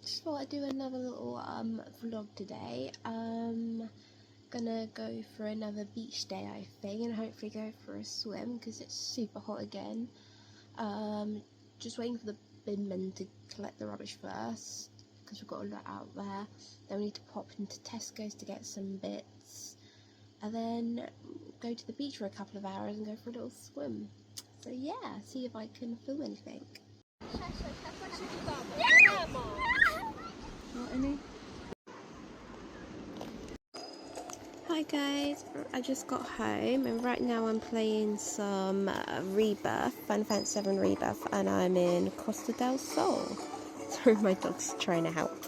Just thought I'd do another little vlog today. Gonna go for another beach day, I think, and hopefully go for a swim because it's super hot again. Just waiting for the bin men to collect the rubbish first because we've got a lot out there. Then we need to pop into Tesco's to get some bits, and then go to the beach for a couple of hours and go for a little swim. So yeah, see if I can film anything. Not any? Hi guys, I just got home and right now I'm playing some Rebirth, Final Fantasy VII Rebirth, and I'm in Costa del Sol. Sorry, my dog's trying to help.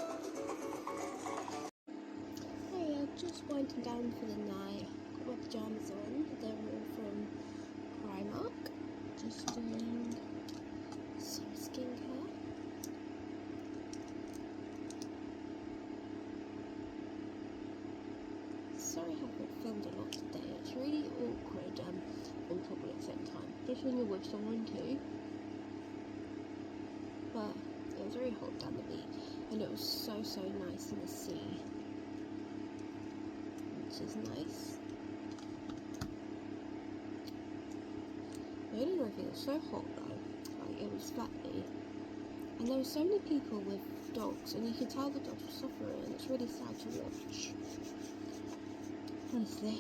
Hey, just winding down for the night. Got my pyjamas on, they're all from Primark. Just doing some skincare. Sorry I haven't filmed a lot today. It's really awkward and probably at the same time, especially when you're with someone too. But it was very hot down the beach and it was so nice in the sea, which is nice. I didn't know if it was so hot though, like it was flatty. And there were so many people with dogs and you could tell the dogs were suffering. It's really sad to watch. Honestly.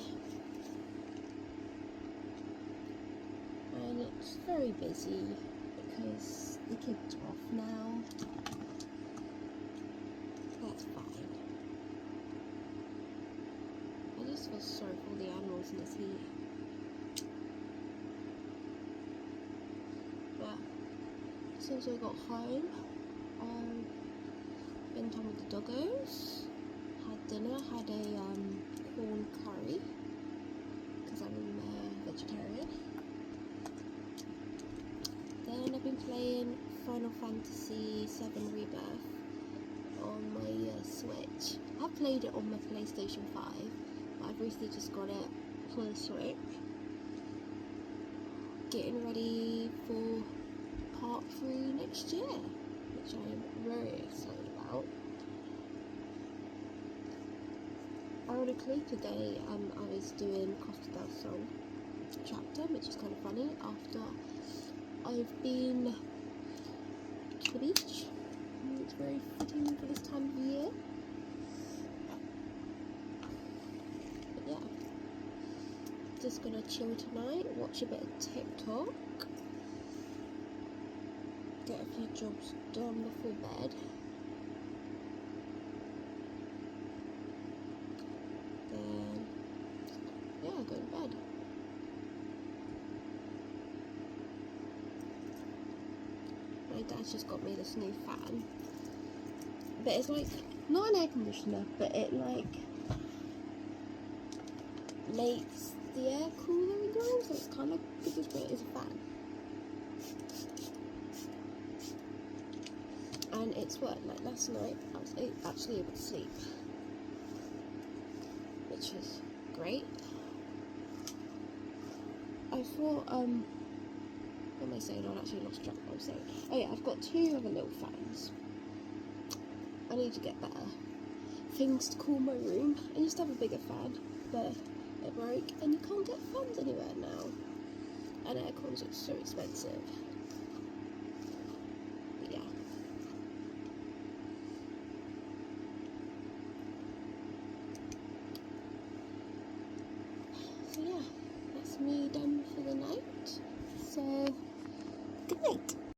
And it's very busy because the kids are off now. That's fine. I just feel sorry for all the animals in this heat. But since I got home, I've been time with the doggos, had dinner, had a corn curry because I'm vegetarian. Then I've been playing Final Fantasy VII Rebirth on my Switch. I've played it on my PlayStation 5, but I've recently just got it for the Switch. Getting ready for part 3 next year, which I am very excited about. Ironically, today I was doing Costa del Sol chapter, which is kind of funny, after I've been to the beach. It's very fitting for this time of year. But yeah, just gonna chill tonight, watch a bit of TikTok, get a few jobs done before bed. Then yeah, go to bed. My dad's just got me this new fan, but it's like not an air conditioner, but it like makes the air cooler in your room, so it's kind of like just it is a fan. And it's worked. Like last night I was actually able to sleep, which is great. I thought what am I saying? I actually lost track of what I was saying. Oh yeah, I've got 2 other little fans. I need to get better things to cool my room. I used to have a bigger fan, but it broke and you can't get fans anywhere now. And aircons are so expensive. But yeah. So yeah, that's me done